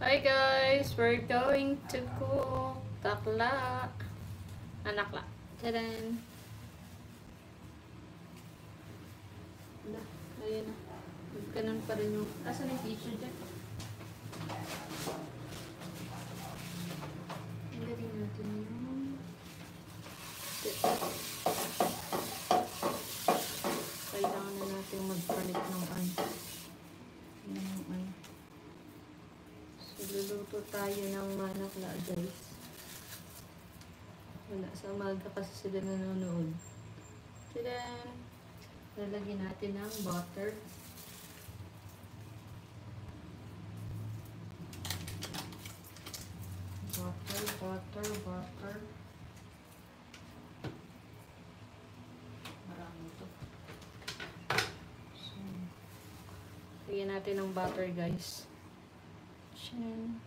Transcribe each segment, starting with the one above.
Hi guys, we're going to cook takla. Anakla. Tadaan. Ayun na. Ganun pa rin yung... Asan yung tissue dyan? Ilagay natin yung... Kailangan na natin magpalit ng ano. So, luluto tayo ng manakla guys. Wala, sa umaga kasi sila nanonood. Tadaan! Lalagyan natin ng butter. Butter. Marami ito. So, lagyan natin ng butter guys. Yan.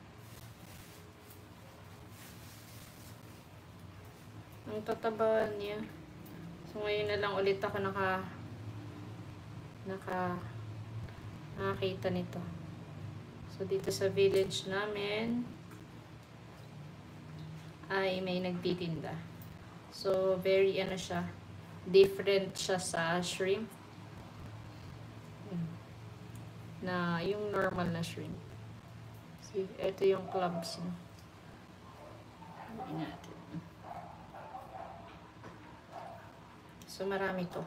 Ang tatabaan niya. So ngayon na lang ulit ako nakakita nito. So dito sa village namin ay may nagtitinda. So very ano siya, different siya sa shrimp. Na yung normal na shrimp. See, ito yung clubs niya. Natin. So, marami to.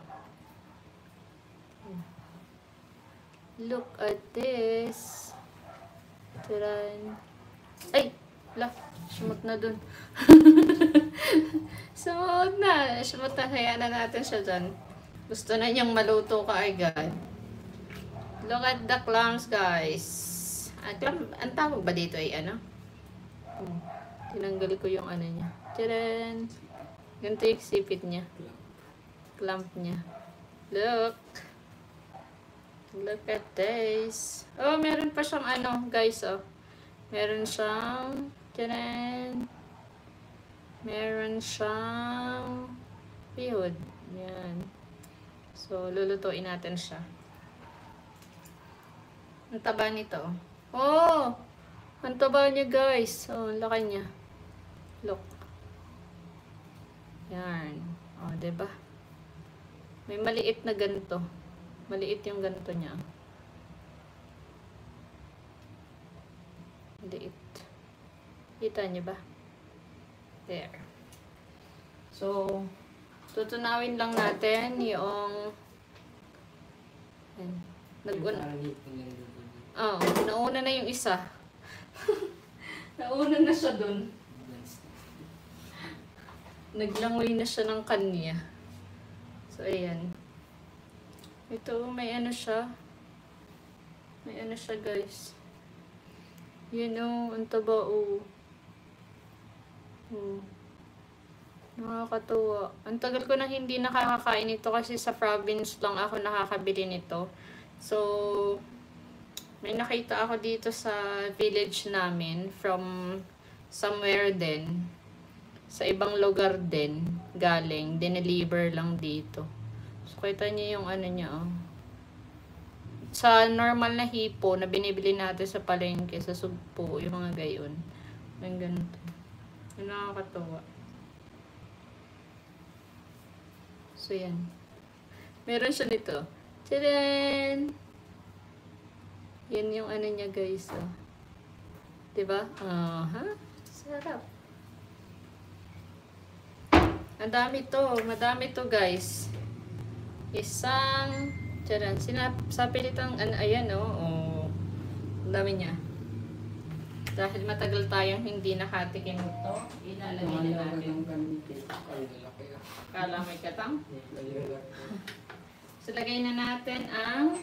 Look at this. Tiran. Ay! La! Sumot na dun. Sumot na. Sumot na. Hayaan na natin siya dyan. Gusto na niyang maluto ka agad. Look at the clams, guys. Ang tawag ba dito ay ano? Tinanggal ko yung ano niya. Tiran! Ganito yung sipit niya. Clamp niya. Look at this. Oh, meron pa siyang ano, guys, oh. Meron siyang tiyan. Meron siyang pihod. Yan. So, lulutuin natin siya. Ang taba nito. Oh! Ang taba niya, guys. Oh, ang laki niya. Look. Yan. Oh, diba? May maliit na ganito. Maliit yung ganito niya. Maliit. Kita niyo ba? There. So, tutunawin lang natin yung nauna na yung isa. Nauna na siya dun. Naglangoy na siya ng kanya. So, ayan. Ito, may ano siya. May ano siya, guys. Yun, oh. Ang taba, oh. Nakakatuwa. Ang tagal ko na hindi nakakakain ito kasi sa province lang ako nakakabili nito. So, may nakita ako dito sa village namin from somewhere din. Sa ibang lugar din, galing, dineliver lang dito. So, kita niyo yung ano niya, oh. Sa normal na hipo na binibili natin sa palengke, sa sugpo, yung mga gayon. Yung ganito. Yung nakakatawa. So, yan. Meron siya nito. Tadaan! Yan yung ano niya, guys, oh. Diba? Sarap. Madami to guys. Isang, tiyan, sapilitang, ayan oh, ang dami niya. Dahil matagal tayong hindi nakatikim ito, ilalagay na natin. Kala may katang? So, lagay na natin ang